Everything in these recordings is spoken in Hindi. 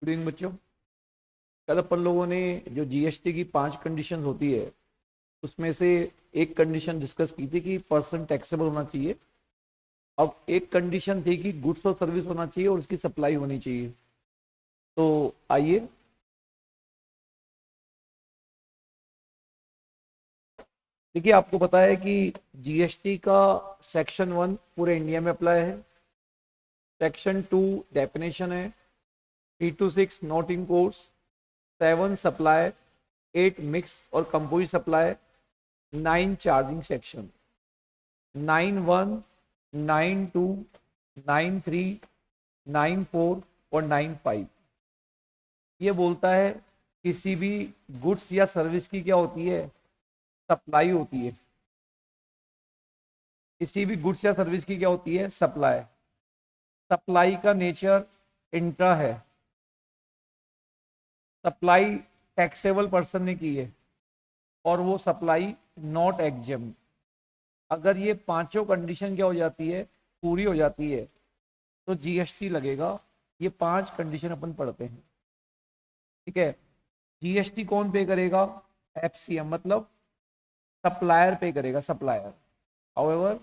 गुड इवनिंग बच्चों। कल अपन लोगों ने जो जीएसटी की 5 कंडीशन होती है उसमें से एक कंडीशन डिस्कस की थी कि पर्सन टैक्सेबल होना चाहिए। अब एक कंडीशन थी कि गुड्स और सर्विस होना चाहिए और उसकी सप्लाई होनी चाहिए। तो आइए देखिए, आपको पता है कि जीएसटी का सेक्शन 1 पूरे इंडिया में अप्लाई है, सेक्शन 2 डेफिनेशन है, 3 to 6 not in course, 7 supply, 8 mix और कंपोजिट सप्लाई, 9 चार्जिंग सेक्शन, 9(1), 9(2), 9(3), 9(4) और 9(5 ये बोलता है किसी भी गुड्स या सर्विस की क्या होती है, सप्लाई होती है। किसी भी गुड्स या सर्विस की क्या होती है, सप्लाई। सप्लाई का नेचर इंट्रा है, सप्लाई टैक्सेबल पर्सन ने की है और वो सप्लाई नॉट एग्जेम्प्ट। अगर ये पांचों कंडीशन क्या हो जाती है, पूरी हो जाती है, तो जीएसटी लगेगा। ये 5 कंडीशन अपन पढ़ते हैं, ठीक है। जीएसटी कौन पे करेगा, एफसीएम मतलब सप्लायर पे करेगा, सप्लायर। हाउएवर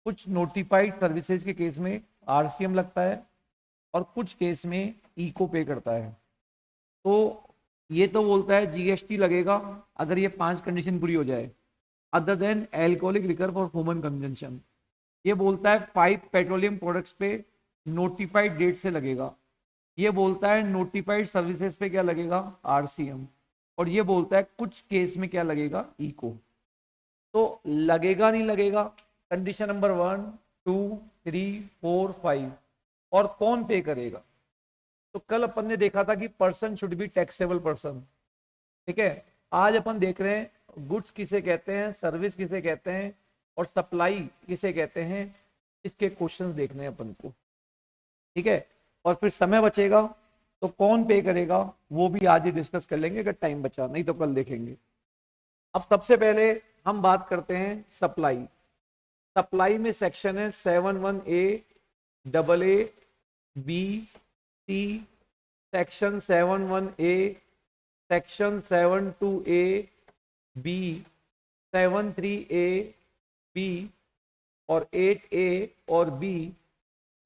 कुछ नोटिफाइड सर्विसेज के केस में आरसीएम लगता है और कुछ केस में इको पे करता है। तो ये तो बोलता है जीएसटी लगेगा अगर ये 5 कंडीशन पूरी हो जाए, other than alcoholic liquor for human consumption. ये बोलता है 5 पेट्रोलियम प्रोडक्ट्स पे नोटिफाइड डेट से लगेगा। ये बोलता है नोटिफाइड सर्विसेज पे क्या लगेगा, आरसीएम। और ये बोलता है कुछ केस में क्या लगेगा, इको। तो लगेगा नहीं लगेगा, कंडीशन नंबर 1, 2, 3, 4, 5। और कौन पे करेगा, तो कल अपन ने देखा था कि person should be taxable person, ठीक है। आज अपन देख रहे हैं गुड्स किसे कहते हैं, सर्विस किसे कहते हैं और सप्लाई किसे कहते हैं। इसके क्वेश्चंस देखने हैं अपन को, ठीक है। और फिर समय बचेगा तो कौन पे करेगा वो भी आज ही डिस्कस कर लेंगे अगर टाइम बचा, नहीं तो कल देखेंगे। अब सबसे पहले हम बात करते हैं सप्लाई। सप्लाई में सेक्शन है 7(1)(a), AA, B, C, section 7(1)(a), section 7(2)(a), B, 7(3)(a), B और 8(a) और B,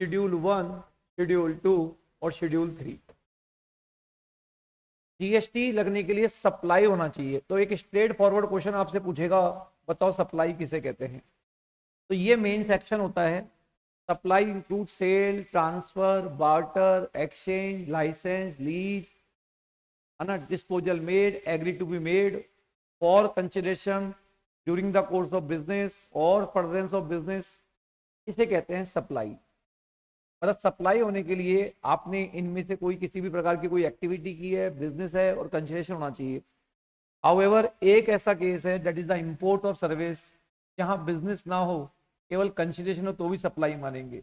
शेड्यूल 1, शेड्यूल 2 और शेड्यूल 3। जीएसटी लगने के लिए सप्लाई होना चाहिए। तो एक स्ट्रेट फॉरवर्ड क्वेश्चन आपसे पूछेगा, बताओ सप्लाई किसे कहते हैं। तो ये मेन सेक्शन होता है। Supply include sale, transfer, barter, exchange, licence, lease, है ना, disposal made, agree to be made, for consideration during the course of business और फर्दरेंस ऑफ बिजनेस। इसे कहते हैं सप्लाई। मतलब सप्लाई होने के लिए आपने इनमें से कोई किसी भी प्रकार की कोई एक्टिविटी की है, बिजनेस है और कंसिडरेशन होना चाहिए। हाउएवर एक ऐसा केस है that is the import of service, जहां बिजनेस ना हो, केवल कंसिडरेशन हो तो भी सप्लाई मानेंगे।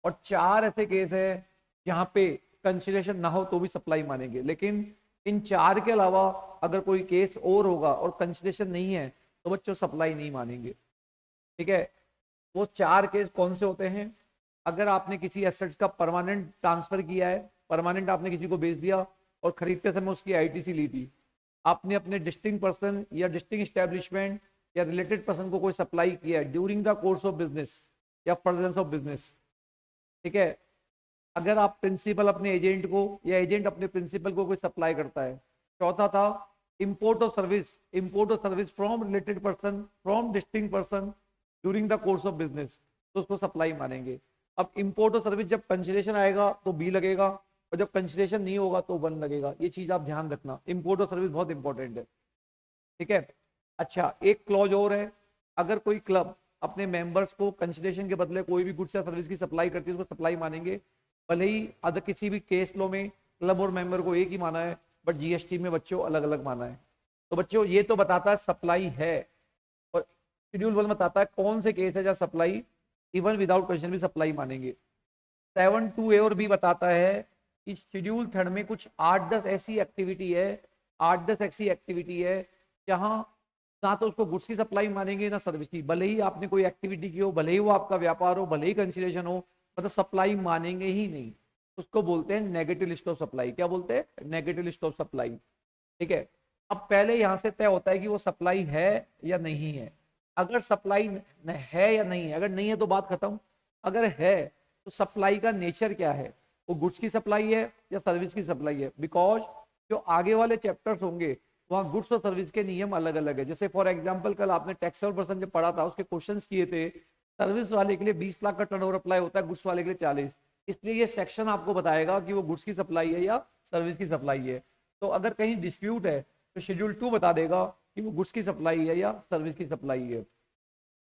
और 4 ऐसे केस है जहां पे कंसिडरेशन ना हो तो भी सप्लाई मानेंगे। लेकिन इन 4 के अलावा अगर कोई केस और होगा और कंसिडरेशन नहीं है तो बच्चों सप्लाई नहीं मानेंगे, ठीक है। वो 4 केस कौन से होते हैं, अगर आपने किसी एसेट्स का परमानेंट ट्रांसफर किया है, परमानेंट आपने किसी को बेच दिया और खरीदते समय उसकी आईटीसी ली थी, आपने अपने डिस्टिंक्ट पर्सन या डिस्टिंक्ट एस्टेब्लिशमेंट या रिलेटेड पर्सन को कोई सप्लाई किया है during the course of business या फर्दरेंस ऑफ बिजनेस, ठीक है। अगर आप प्रिंसिपल अपने एजेंट को या एजेंट अपने प्रिंसिपल को कोई सप्लाई करता है। चौथा था import of service, import of service from related person, from distinct person during the course of business, तो उसको सप्लाई मानेंगे। अब इंपोर्ट ऑफ सर्विस जब कंसिडरेशन आएगा तो बी लगेगा और जब कंसिडरेशन नहीं होगा तो 1 लगेगा। ये चीज आप ध्यान रखना, इंपोर्ट ऑफ सर्विस बहुत इंपॉर्टेंट है, ठीक है। अच्छा, एक क्लॉज और है, अगर कोई क्लब अपने मेंबर्स को कंसिडरेशन के बदले कोई भी गुड्स या सर्विस की सप्लाई करती है उसको सप्लाई मानेंगे। भले ही अदर किसी भी केस लो में क्लब और मेंबर को एक ही माना है, बट जीएसटी में बच्चों अलग अलग माना है। तो बच्चों ये तो बताता है सप्लाई है, और शेड्यूल 1 बताता है कौन से केस है जहाँ सप्लाई इवन विदाउट क्वेश्चन भी सप्लाई मानेंगे। 7(2)(a) और बी बताता है कि शेड्यूल 3 में कुछ 8-10 ऐसी एक्टिविटी है, 8-10 ऐसी एक्टिविटी है जहां ना तो उसको गुड्स की सप्लाई मानेंगे ना सर्विस की। भले ही आपने कोई एक्टिविटी की हो, भले ही वो आपका व्यापार हो, भले ही कंसिडरेशन हो, मतलब सप्लाई मानेंगे ही नहीं। उसको बोलते हैं नेगेटिव लिस्ट ऑफ सप्लाई। क्या बोलते हैं? Negative list of supply. ठीक है, अब पहले यहां से तय होता है कि वो सप्लाई है या नहीं है। अगर सप्लाई है या नहीं है, अगर नहीं है तो बात खत्म। अगर है तो सप्लाई का नेचर क्या है, वो गुड्स की सप्लाई है या सर्विस की सप्लाई है। बिकॉज जो आगे वाले चैप्टर्स होंगे वहां गुड्स और सर्विस के नियम अलग अलग है। जैसे फॉर एग्जांपल कल आपने टैक्सेबल पर्सन जब पढ़ा था, उसके क्वेश्चंस किए थे, सर्विस वाले के लिए 20 लाख का टर्नओवर अप्लाई होता है, गुड्स वाले के लिए 40। इसलिए ये सेक्शन आपको बताएगा कि वो गुड्स की सप्लाई है या सर्विस की सप्लाई है। तो अगर कहीं डिस्प्यूट है तो शेड्यूल 2 बता देगा कि वो गुड्स की सप्लाई है या सर्विस की सप्लाई है।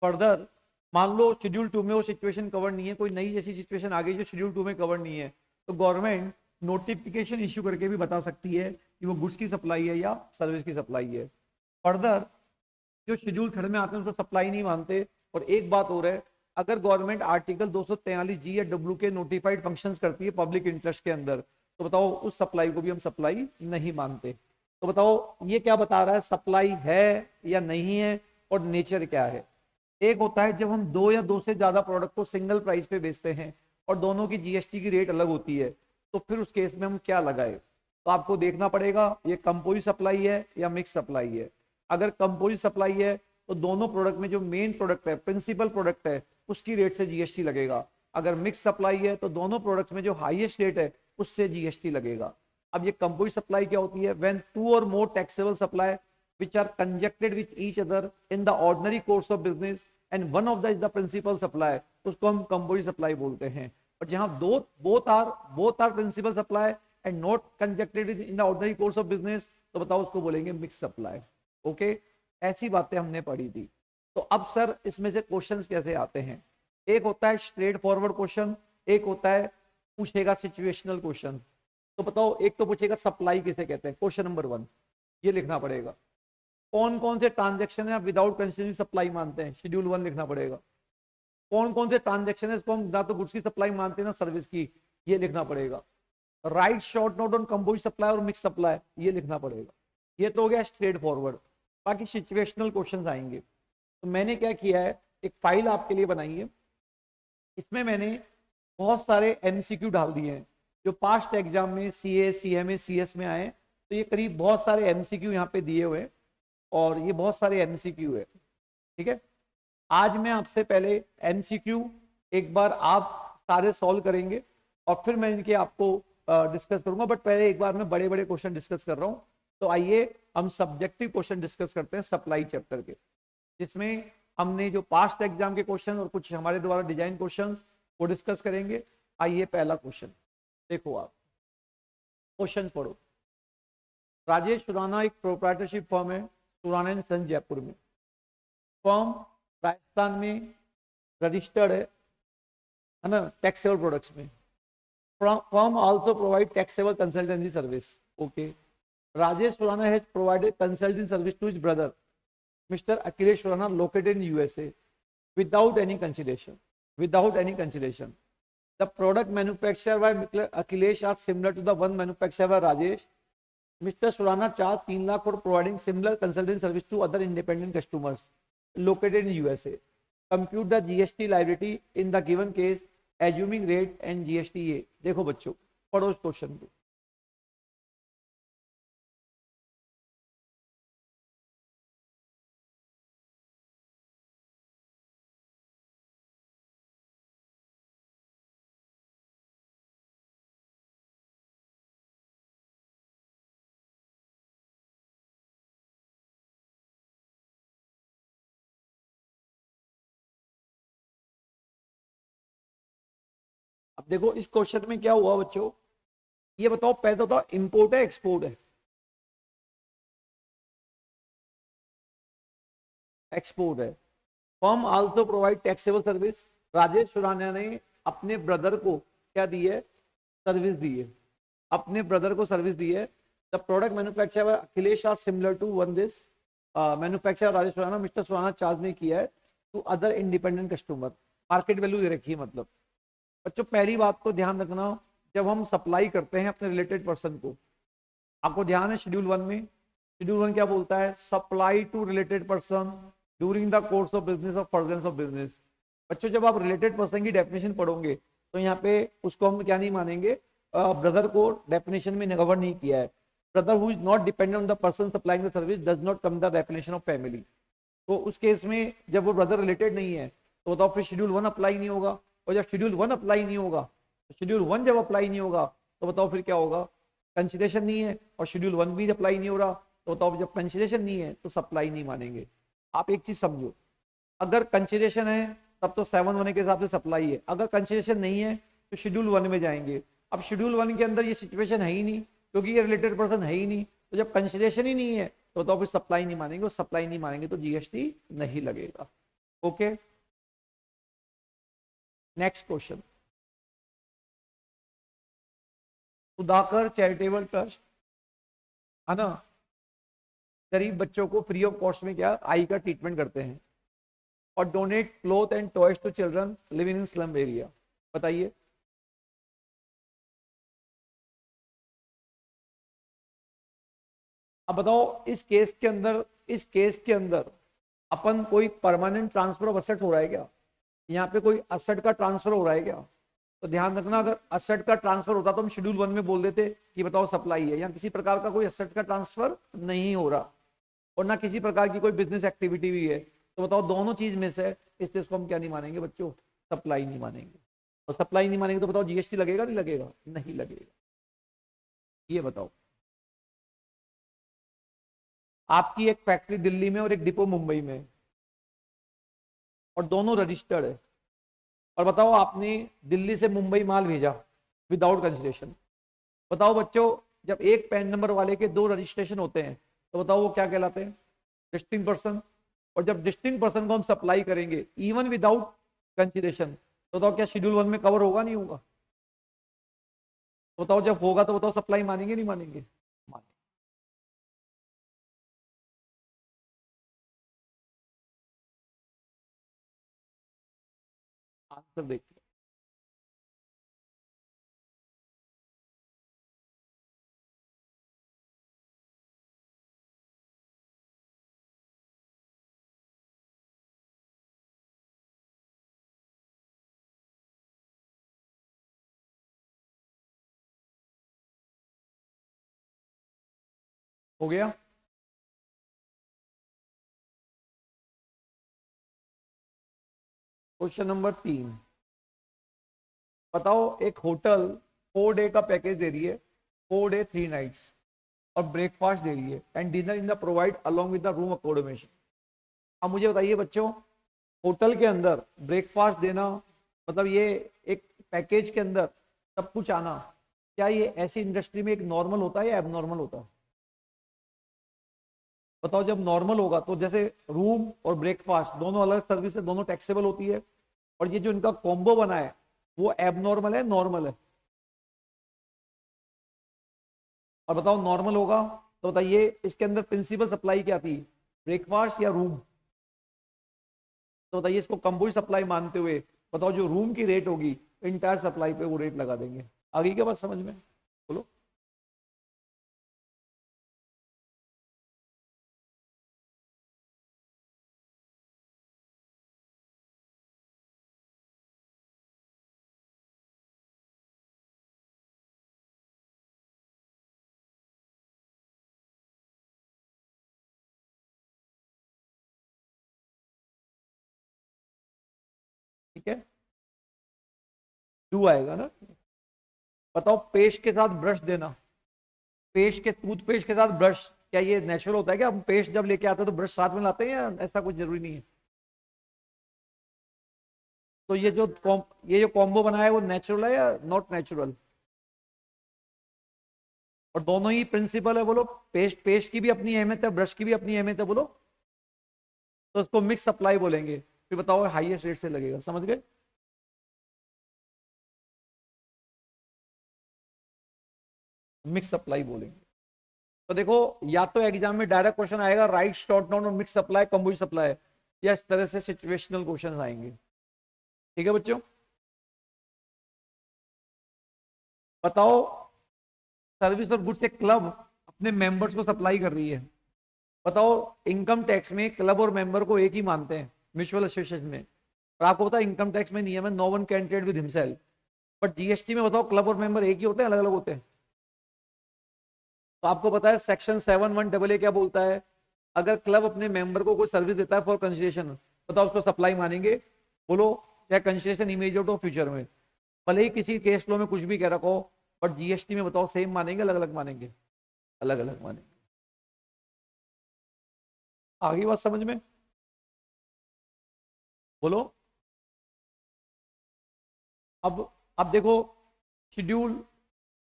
फर्दर मान लो शेड्यूल 2 में वो सिचुएशन कवर नहीं है, कोई नई ऐसी सिचुएशन आ गई जो शेड्यूल 2 में कवर नहीं है, तो गवर्नमेंट नोटिफिकेशन इश्यू करके भी बता सकती है कि वो गुड्स की सप्लाई है या सर्विस की सप्लाई है। फर्दर जो शेड्यूल 3 में आते हैं उसको सप्लाई नहीं मानते। और एक बात और है, अगर गवर्नमेंट आर्टिकल 243G या डब्ल्यू के नोटिफाइड फंक्शंस करती है पब्लिक इंटरेस्ट के अंदर, तो बताओ उस सप्लाई को भी हम सप्लाई नहीं मानते। तो बताओ ये क्या बता रहा है, सप्लाई है या नहीं है और नेचर क्या है। एक होता है जब हम दो या दो से ज्यादा प्रोडक्ट को सिंगल प्राइस पे बेचते हैं और दोनों की जीएसटी की रेट अलग होती है, तो फिर उस केस में हम क्या लगाए। तो आपको देखना पड़ेगा ये कंपोजिट सप्लाई है या मिक्स सप्लाई है। अगर कंपोजिट सप्लाई है तो दोनों प्रोडक्ट में जो मेन प्रोडक्ट है, प्रिंसिपल प्रोडक्ट है, उसकी रेट से जीएसटी लगेगा। अगर मिक्स सप्लाई है तो दोनों प्रोडक्ट्स में जो हाईएस्ट रेट है उससे जीएसटी लगेगा। अब ये कंपोजिट सप्लाई क्या होती है? व्हेन टू और more taxable supply which are conjected with each other in the ordinary course of business and one of the is the principal supply, उसको हम कंपोजिट सप्लाई बोलते हैं। और जहां दो both are principal supply and not conjected with in the ordinary course of business, तो बताओ उसको बोलेंगे मिक्स सप्लाई। ओके, ऐसी बातें हमने पढ़ी थी। तो अब सर इसमें से क्वेश्चंस कैसे आते हैं? एक होता है स्ट्रेट फॉरवर्ड क्वेश्चन, एक होता है पूछेगा सिचुएशनल क्वेश्चन। तो बताओ, एक तो पूछेगा सप्लाई किसे कहते हैं, क्वेश्चन नंबर 1 ये लिखना पड़ेगा। कौन कौन से ट्रांजैक्शन है विदाउट कंसीडरिंग सप्लाई मानते हैं, शेड्यूल 1 लिखना पड़ेगा। कौन कौन से ट्रांजैक्शन है इसको हम ना तो गुड्स की सप्लाई मानते हैं ना सर्विस की, ये लिखना पड़ेगा। Right short note on composite supply और मिक्स सप्लाई, ये लिखना पड़ेगा। ये तो हो गया स्ट्रेट फॉरवर्ड। बाकी सिचुएशनल क्वेश्चंस आएंगे। तो मैंने क्या किया है, एक फाइल आपके लिए बनाई है, इसमें मैंने बहुत सारे एमसीक्यू डाल दिए हैं जो पास्ट एग्जाम में सीए, सीएमए, सीएस में आए। तो ये करीब बहुत सारे एमसीक्यू यहाँ पे दिए हुए हैं और ये बहुत सारे एमसीक्यू है। ठीक है, आज मैं आपसे पहले एमसीक्यू एक बार आप सारे सॉल्व करेंगे और फिर मैं इनके आपको डिस्कस करूंगा। बट पहले एक बार मैं बड़े बड़े क्वेश्चन डिस्कस कर रहा हूं। तो आइए हम सब्जेक्टिव क्वेश्चन डिस्कस करते हैं सप्लाई चैप्टर के, जिसमें हमने जो पास्ट एग्जाम के क्वेश्चन और कुछ हमारे द्वारा डिजाइन क्वेश्चन वो डिस्कस करेंगे। आइए पहला क्वेश्चन देखो, आप क्वेश्चन पढ़ो। राजेश सुराना एक प्रोप्राइटरशिप फर्म है, सुराना एंड सन जयपुर में। फर्म राजस्थान में रजिस्टर्ड है ना, टैक्सेबल प्रोडक्ट्स में। Firm also provide taxable consultancy service. Okay, Rajesh Surana has provided consulting service to his brother mister Akhilesh Surana located in USA without any consideration. The product manufactured by Akhilesh are similar to the one manufactured by Rajesh. Mr. Surana charged 3 lakh for providing similar consulting service to other independent customers located in USA. Compute the GST liability in the given case, assuming rate and GST A. देखो बच्चों, पढ़ो इस क्वेश्चन को। अब देखो इस क्वेश्चन में क्या हुआ बच्चों, ये बताओ, पहले तो बताओ इंपोर्ट है एक्सपोर्ट है? एक्सपोर्ट है। Firm also provide taxable service. Rajesh Surana ने अपने ब्रदर को क्या दी है, सर्विस दी है, अपने ब्रदर को सर्विस दी है। The product manufacture by Akhilesh are similar to one this manufacture Rajesh Surana. Mister Surana charge ने किया है to other independent customer. Market value दे रखी है। मतलब बच्चों पहली बात तो ध्यान रखना, जब हम सप्लाई करते हैं अपने रिलेटेड पर्सन को, आपको ध्यान है शेड्यूल 1 में, शेड्यूल 1 क्या बोलता है, supply to related person during the course of business और फर्दरेंस ऑफ बिजनेस। बच्चों जब आप रिलेटेड पर्सन की डेफिनेशन पढ़ोगे तो यहाँ पे उसको हम क्या नहीं मानेंगे, ब्रदर को डेफिनेशन में कवर नहीं किया है। Brother who is not dependent on the person supplying the service does not come the definition of family. तो उस केस में जब वो ब्रदर रिलेटेड नहीं है तो बताओ फिर शेड्यूल 1 अप्लाई नहीं होगा, और जब शेड्यूल 1 अप्लाई नहीं होगा, तो शेड्यूल 1 जब अप्लाई नहीं होगा तो बताओ फिर क्या होगा, कंसिडरेशन नहीं है, और शेड्यूल 1 भी अप्लाई नहीं हो रहा, तो बताओ जब कंसिडरेशन नहीं है तो सप्लाई नहीं मानेंगे। आप एक चीज समझो, अगर कंसिडरेशन है तब तो 7 होने के हिसाब से सप्लाई है, अगर कंसिडरेशन नहीं है तो शेड्यूल 1 में जाएंगे। अब शेड्यूल 1 के अंदर ये सिचुएशन है ही नहीं क्योंकि ये रिलेटेड पर्सन है ही नहीं, तो जब कंसिडरेशन ही नहीं है तो बताओ फिर सप्लाई नहीं मानेंगे, और सप्लाई नहीं मानेंगे तो जीएसटी नहीं लगेगा। Okay, next question. Sudhakar charitable trust है ना, गरीब बच्चों को फ्री ऑफ कॉस्ट में क्या आई का ट्रीटमेंट करते हैं, और donate cloth and toys to children living in slum area. बताइए, अब बताओ इस केस के अंदर अपन कोई परमानेंट ट्रांसफर ऑफ असेट हो रहा है क्या, यहाँ पे कोई असेट का ट्रांसफर हो रहा है क्या? तो ध्यान रखना, अगर असेट का ट्रांसफर होता तो हम शेड्यूल 1 में बोल देते कि बताओ सप्लाई है। यहाँ किसी प्रकार का कोई असेट का ट्रांसफर नहीं हो रहा और ना किसी प्रकार की कोई बिजनेस एक्टिविटी भी है, तो बताओ दोनों चीज में से इसलिए इसको हम क्या नहीं मानेंगे बच्चों, सप्लाई नहीं मानेंगे। और सप्लाई नहीं मानेंगे तो बताओ जीएसटी लगेगा नहीं लगेगा? नहीं लगेगा। ये बताओ, आपकी एक फैक्ट्री दिल्ली में और एक डिपो मुंबई में है, और दोनों रजिस्टर्ड है, और बताओ आपने दिल्ली से मुंबई माल भेजा विदाउट कंसिडरेशन। बताओ बच्चों, जब एक पैन नंबर वाले के 2 रजिस्ट्रेशन होते हैं तो बताओ वो क्या कहलाते हैं? Distinct person. और जब डिस्टिंक्ट पर्सन को हम सप्लाई करेंगे इवन विदाउट कंसिडरेशन, तो बताओ क्या शेड्यूल 1 में कवर होगा नहीं होगा? तो बताओ जब होगा तो बताओ सप्लाई मानेंगे नहीं मानेंगे? मानेंगे। आंसर देखिए, हो गया। क्वेश्चन नंबर 3, बताओ एक होटल 4 डे का पैकेज दे रही है, 4 डे 3 नाइट्स, और ब्रेकफास्ट दे रही है and dinner in the provide along with the room accommodation. अब मुझे बताइए बच्चों, होटल के अंदर ब्रेकफास्ट देना मतलब ये एक पैकेज के अंदर सब कुछ आना, क्या ये ऐसी इंडस्ट्री में एक नॉर्मल होता है या एबनॉर्मल होता है? बताओ, जब नॉर्मल होगा तो जैसे रूम और ब्रेकफास्ट दोनों अलग सर्विस है, दोनों टैक्सेबल होती है, और ये जो इनका कॉम्बो बना है वो एबनॉर्मल है नॉर्मल है? और बताओ नॉर्मल होगा तो बताइए इसके अंदर प्रिंसिपल सप्लाई क्या थी, ब्रेकफास्ट या रूम? तो बताइए इसको कंबोज सप्लाई मानते हुए बताओ जो रूम की रेट होगी इंटायर सप्लाई पे वो रेट लगा देंगे। आगे क्या बात समझ में? बोलो। ठीक है, 2 आएगा ना। बताओ पेस्ट के साथ ब्रश देना, पेस्ट के टूथपेस्ट के साथ ब्रश, क्या ये नेचुरल होता है? क्या हम पेस्ट जब लेके आते हैं तो ब्रश साथ में लाते हैं या ऐसा कुछ जरूरी नहीं है? तो ये जो कॉम्बो बनाया है वो नेचुरल है या नॉट नेचुरल? और दोनों ही प्रिंसिपल है बोलो, पेस्ट की भी अपनी अहमियत है, ब्रश की भी अपनी अहमियत है बोलो, तो उसको मिक्स सप्लाई बोलेंगे। फिर बताओ हाईएस्ट रेट से लगेगा, समझ गए? मिक्स सप्लाई बोलेंगे। तो देखो, या तो एग्जाम में डायरेक्ट क्वेश्चन आएगा राइट शॉर्ट नोट और मिक्स सप्लाई कंबोज सप्लाई, या इस तरह से सिचुएशनल क्वेश्चन आएंगे। ठीक है बच्चों, बताओ सर्विस और गुड्स एक क्लब अपने मेंबर्स को सप्लाई कर रही है। बताओ इनकम टैक्स में क्लब और मेंबर को एक ही मानते हैं म्यूचुअल एसोसिएशन में, और आपको पता है इनकम टैक्स में नियम है no one can trade with himself, but GST में बताओ क्लब और मेंबर एक ही होते हैं, अलग अलग होते हैं? तो आपको पता है सेक्शन 7(1) क्या बोलता है? अगर क्लब अपने मेंबर को कोई सर्विस देता है फॉर कंसिडरेशन, बताओ उसको सप्लाई मानेंगे? बोलो, चाहे कंसिडरेशन इमीडिएट हो फ्यूचर में, भले ही किसी केस लो में कुछ भी कह रखो, बट जीएसटी में बताओ सेम मानेंगे, अलग अलग मानेंगे? अलग अलग मानेंगे। आगे बात समझ में? बोलो। अब देखो, शेड्यूल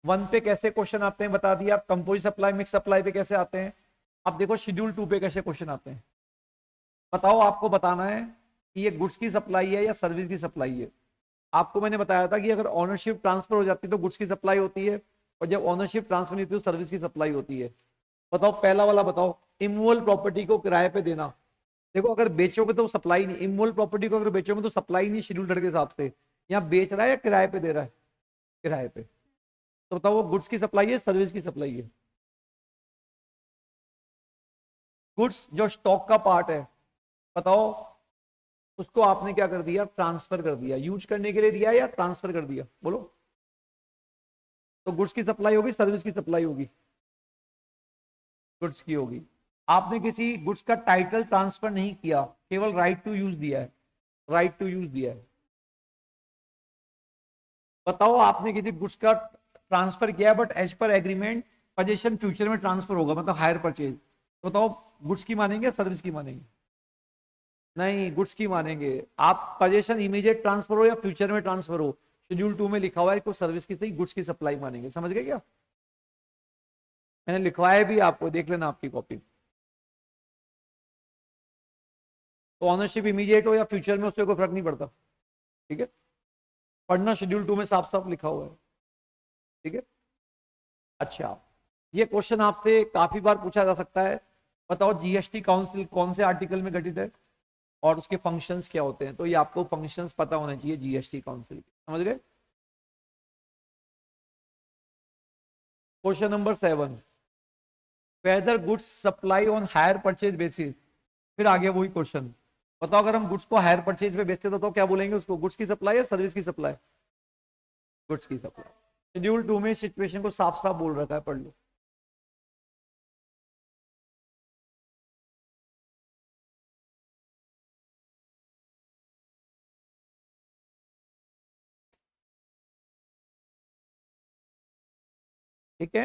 1 पे कैसे क्वेश्चन आते हैं बता दिया, कंपोजिट सप्लाई मिक्स सप्लाई पे कैसे आते हैं। अब देखो शेड्यूल 2 पे कैसे क्वेश्चन आते हैं। बताओ, आपको बताना है कि ये गुड्स की सप्लाई है या सर्विस की सप्लाई है। आपको मैंने बताया था कि अगर ऑनरशिप ट्रांसफर हो जाती है तो गुड्स की सप्लाई होती है, और जब ऑनरशिप ट्रांसफर नहीं होती तो सर्विस की सप्लाई होती है। बताओ पहला वाला बताओ, इमूवेबल प्रॉपर्टी को किराए पे देना। देखो अगर बेचोगे तो सप्लाई नहीं, इमूवेबल प्रॉपर्टी को अगर बेचोगे तो सप्लाई नहीं शेड्यूल के हिसाब से। यहाँ बेच रहा है या किराए पे दे रहा है? किराए पे। तो बताओ वो गुड्स की सप्लाई है, सर्विस की सप्लाई है? गुड्स जो स्टॉक का पार्ट है, बताओ उसको आपने क्या कर दिया, ट्रांसफर कर दिया। यूज करने के लिए दिया या ट्रांसफर कर दिया? बोलो। तो गुड्स की सप्लाई होगी, सर्विस की सप्लाई होगी? गुड्स की होगी। आपने किसी गुड्स का टाइटल ट्रांसफर नहीं किया, केवल राइट टू यूज दिया है। राइट टू यूज दिया है। बताओ आपने किसी गुड्स का ट्रांसफर किया but as per agreement position future में ट्रांसफर होगा, मतलब हायर परचेज। तो बताओ गुड्स की मानेंगे, सर्विस की मानेंगे? नहीं, गुड्स की मानेंगे। आप पोजीशन इमीडिएट ट्रांसफर हो या फ्यूचर में ट्रांसफर हो, शेड्यूल 2 में लिखा हुआ है, कुछ सर्विस की सही, गुड्स की सप्लाई मानेंगे। समझ गए क्या? मैंने लिखवाया भी, आपको देख लेना आपकी कॉपी। तो ऑनरशिप इमीडिएट हो या फ्यूचर में, उससे कोई फर्क नहीं पड़ता। ठीक है, पढ़ना, शेड्यूल 2 में साफ साफ लिखा हुआ है। ठीक है। अच्छा, ये क्वेश्चन आपसे काफी बार पूछा जा सकता है। बताओ जीएसटी काउंसिल कौन से आर्टिकल में गठित है और उसके फंक्शंस क्या होते हैं? तो ये आपको फंक्शंस पता होने चाहिए जीएसटी काउंसिल। समझ गए? Question number 7, whether goods supply on hire purchase basis. फिर आगे वही क्वेश्चन। बताओ अगर हम गुड्स को हायर परचेज पे बेचते तो क्या बोलेंगे उसको, गुड्स की सप्लाई या सर्विस की सप्लाई? गुड्स की सप्लाई। शेड्यूल 2 में सिचुएशन को साफ साफ बोल रखा है, पढ़ लो। ठीक है।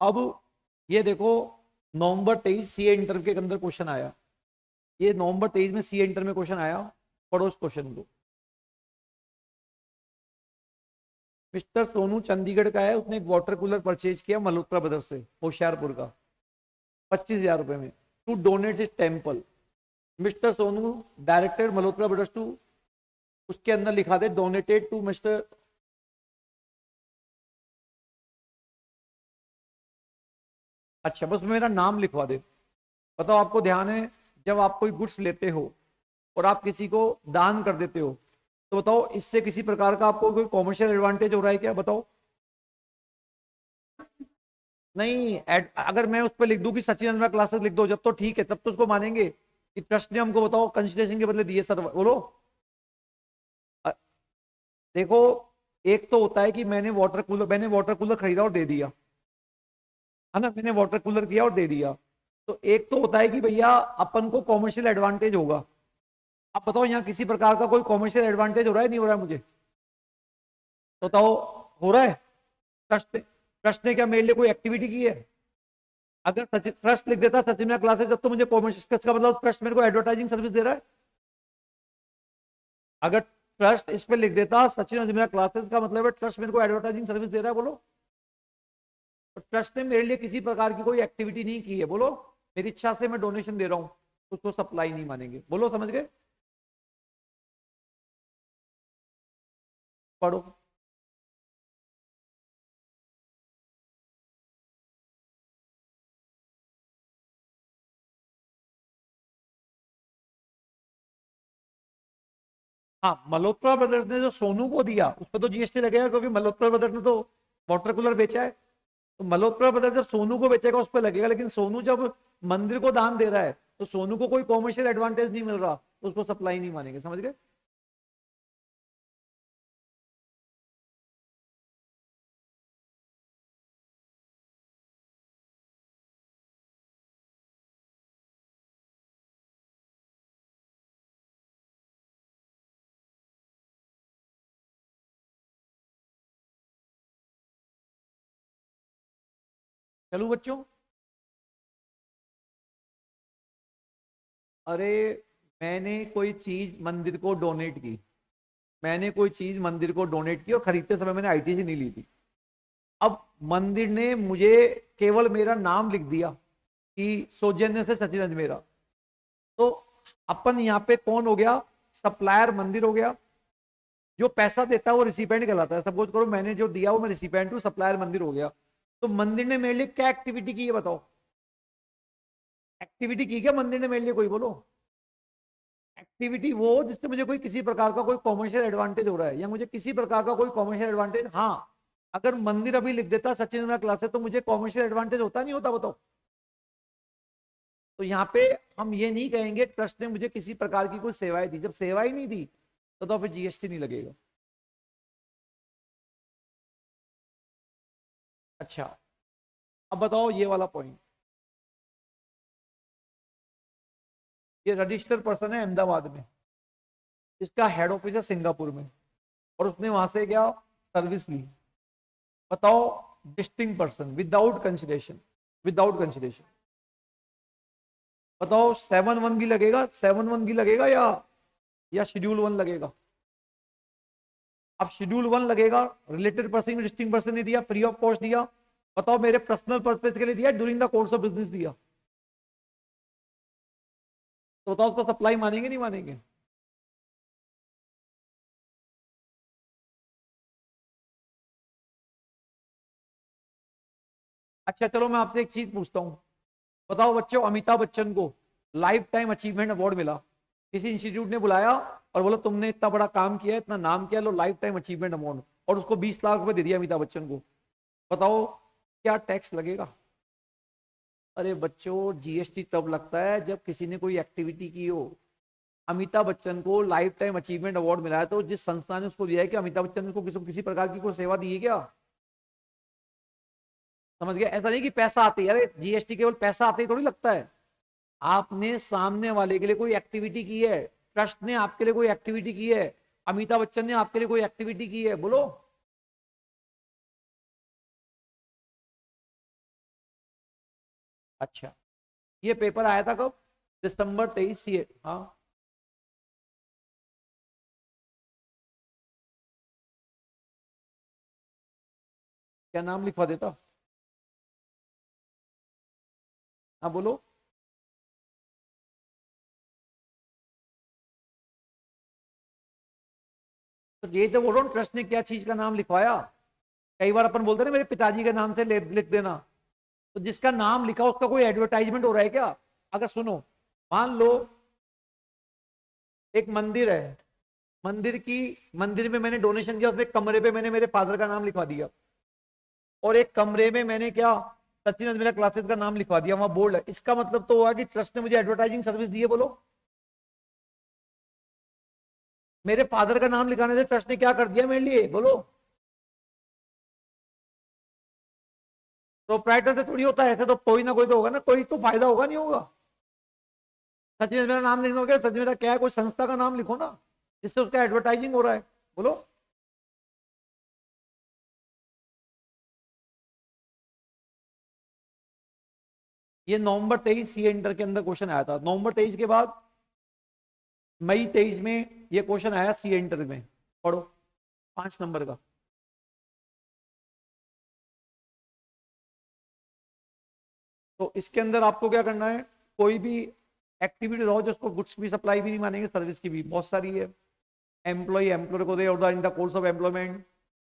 अब ये देखो, नवंबर 23 सीए इंटर के अंदर क्वेश्चन आया। ये नवंबर 23 में सीए इंटर में क्वेश्चन आया। पढ़ो उस क्वेश्चन को। मिस्टर सोनू चंडीगढ़ का है, उसने एक वाटर कूलर परचेज किया मल्होत्रा ब्रदर्स से, होशियारपुर का, 25,000 रुपए में, टू डोनेट इस temple. Mister Sonu director Malhotra brothers to, उसके अंदर लिखा दे डोनेटेड टू मिस्टर, अच्छा बस मेरा नाम लिखवा दे। बताओ आपको ध्यान है, जब आप कोई गुड्स लेते हो और आप किसी को दान कर देते हो, तो बताओ इससे किसी प्रकार का आपको कोई कॉमर्शियल एडवांटेज हो रहा है क्या? बताओ। नहीं, अगर मैं उस पर लिख दूं कि सचिन अंजना क्लासेस लिख दो जब, तो ठीक है, तब तो उसको मानेंगे कि ट्रस्ट ने हमको बताओ कंसिडरेशन के बदले दिए सर। बोलो। अ, देखो, एक तो होता है कि मैंने वाटर कूलर खरीदा और दे दिया, है ना, मैंने वाटर कूलर किया और दे दिया। तो एक तो होता है कि भैया अपन को कॉमर्शियल एडवांटेज होगा। अब बताओ यहाँ किसी प्रकार का कोई कॉमर्शियल एडवांटेज हो रहा है, नहीं हो रहा है मुझे? तो बताओ, हो रहा है? ट्रस्ट ट्रस्ट ने क्या मेरे लिए कोई एक्टिविटी की है? अगर सचिन ट्रस्ट लिख देता सचिन क्लासेस, जब तो मुझे कॉमर्शियल का मतलब ट्रस्ट मेरे को एडवर्टाइजिंग सर्विस दे रहा है। अगर ट्रस्ट इस पे लिख देता सचिन अजमेरा क्लासेस, का मतलब है ट्रस्ट मेरे को एडवर्टाइजिंग सर्विस दे रहा है। बोलो। तो ट्रस्ट ने मेरे लिए किसी प्रकार की कोई एक्टिविटी नहीं की है। बोलो। मेरी इच्छा से मैं डोनेशन दे रहा हूं, उसको सप्लाई नहीं मानेंगे। बोलो, समझ गए? पढ़ो। हाँ, मल्होत्रा ब्रदर्स ने जो सोनू को दिया उस पर तो जीएसटी लगेगा, क्योंकि मल्होत्रा ब्रदर्स ने तो वाटर कूलर बेचा है। तो मल्होत्रा ब्रदर्स जब सोनू को बेचेगा उस पर लगेगा, लेकिन सोनू जब मंदिर को दान दे रहा है तो सोनू को कोई कॉमर्शियल एडवांटेज नहीं मिल रहा तो उसको सप्लाई नहीं मानेंगे, समझ गए। चलो बच्चों, अरे मैंने कोई चीज मंदिर को डोनेट की, मैंने कोई चीज मंदिर को डोनेट की और खरीदते समय मैंने आईटीसी नहीं ली थी। अब मंदिर ने मुझे केवल मेरा नाम लिख दिया कि सौजन्य से सचिन अजमेरा, तो अपन यहाँ पे कौन हो गया, सप्लायर मंदिर हो गया, जो पैसा देता है वो रिसिपेंट कहलाता है। सपोज करो मैंने जो दिया वो मैं रिसिपेंट हूँ, सप्लायर मंदिर हो गया। तो मंदिर ने मेरे लिए क्या एक्टिविटी की है बताओ, एक्टिविटी की क्या मंदिर ने मेरे लिए, कोई बोलो। एक्टिविटी वो जिससे मुझे कोई किसी प्रकार का कोई कॉमर्शियल एडवांटेज हो रहा है या मुझे किसी प्रकार का कोई कॉमर्शियल एडवांटेज। हाँ, अगर मंदिर अभी लिख देता सचिन में क्लास है तो मुझे कॉमर्शियल एडवांटेज होता नहीं होता, बताओ। तो यहाँ पे हम ये नहीं कहेंगे ट्रस्ट ने मुझे किसी प्रकार की कोई सेवाएं दी, जब सेवाएं नहीं दी तो फिर जीएसटी नहीं लगेगा। अच्छा, अब बताओ ये वाला पॉइंट, ये रजिस्टर्ड पर्सन है अहमदाबाद में, इसका हेड ऑफिस है सिंगापुर में, और उसने वहां से क्या सर्विस ली। बताओ, distinct person, without consideration, without consideration, बताओ 7(1) भी लगेगा, 7(1) भी लगेगा या शेड्यूल 1 लगेगा। अब शेड्यूल 1 लगेगा, रिलेटेड पर्सन में डिस्टिंग पर्सन ने दिया, फ्री ऑफ कॉस्ट दिया। बताओ मेरे पर्सनल पर्पज के लिए दिया, during the course of business दिया, तो बताओ उसको सप्लाई मानेंगे नहीं मानेंगे। अच्छा चलो मैं आपसे एक चीज पूछता हूं, बताओ बच्चों, अमिताभ बच्चन को लाइफ टाइम अचीवमेंट अवार्ड मिला, किसी इंस्टीट्यूट ने बुलाया और बोला तुमने इतना बड़ा काम किया है, इतना नाम किया, लो लाइफ टाइम अचीवमेंट अवार्ड, और उसको 20 लाख रुपए दे दिया अमिताभ बच्चन को। बताओ क्या टैक्स लगेगा। अरे बच्चों, जीएसटी तब लगता है जब किसी ने कोई एक्टिविटी की हो। अमिताभ बच्चन को लाइफ टाइम अचीवमेंट अवार्ड मिला है तो जिस संस्था ने उसको दिया है कि अमिताभ बच्चन को किसी प्रकार की कोई सेवा दी है क्या, समझ गया। ऐसा नहीं कि पैसा आते ही, अरे जीएसटी केवल पैसा आते ही थोड़ी लगता है, आपने सामने वाले के लिए कोई एक्टिविटी की है, ट्रस्ट ने आपके लिए कोई एक्टिविटी की है, अमिताभ बच्चन ने आपके लिए कोई एक्टिविटी की है, बोलो। अच्छा, ये पेपर आया था कब, दिसंबर 23 ये, हाँ। क्या नाम लिखवा देता, हाँ बोलो। तो ये तो बोल रहा हूँ, ट्रस्ट ने क्या चीज का नाम लिखवाया। कई बार अपन बोलते हैं ना मेरे पिताजी के नाम से लिख देना, तो जिसका नाम लिखा उसका कोई एडवर्टाइजमेंट हो रहा है क्या। अगर सुनो, मान लो एक मंदिर है, मंदिर की, मंदिर में मैंने डोनेशन किया, उसमें कमरे पे मैंने मेरे फादर का नाम लिखवा दिया, और एक कमरे में मैंने क्या, सचिन अजमेरा क्लासेस का नाम लिखवा दिया, वहां बोर्ड है, इसका मतलब तो हुआ कि ट्रस्ट ने मुझे एडवर्टाइजिंग सर्विस दी है, बोलो। मेरे फादर का नाम लिखाने से ट्रस्ट ने क्या कर दिया मेरे लिए, बोलो। प्रोप्राइटर से थोड़ी होता है, ऐसे तो कोई ना कोई तो होगा ना, कोई तो फायदा होगा नहीं होगा। सचिन अजमेरा नाम लिखना हो गया, सचिन अजमेरा क्या है, कोई संस्था का नाम लिखो ना, जिससे उसका एडवर्टाइजिंग हो रहा है, बोलो। ये नवंबर 23 सी इंटर के अंदर क्वेश्चन आया था, नवंबर 23 के बाद मई 23 में ये क्वेश्चन आया सी इंटर में, पढ़ो, 5 नंबर का। तो इसके अंदर आपको क्या करना है, कोई भी एक्टिविटी रहो जिसको गुड्स की सप्लाई भी नहीं मानेंगे, सर्विस की भी बहुत सारी है। एम्प्लॉय एम्प्लॉयर को दे order in the course of employment,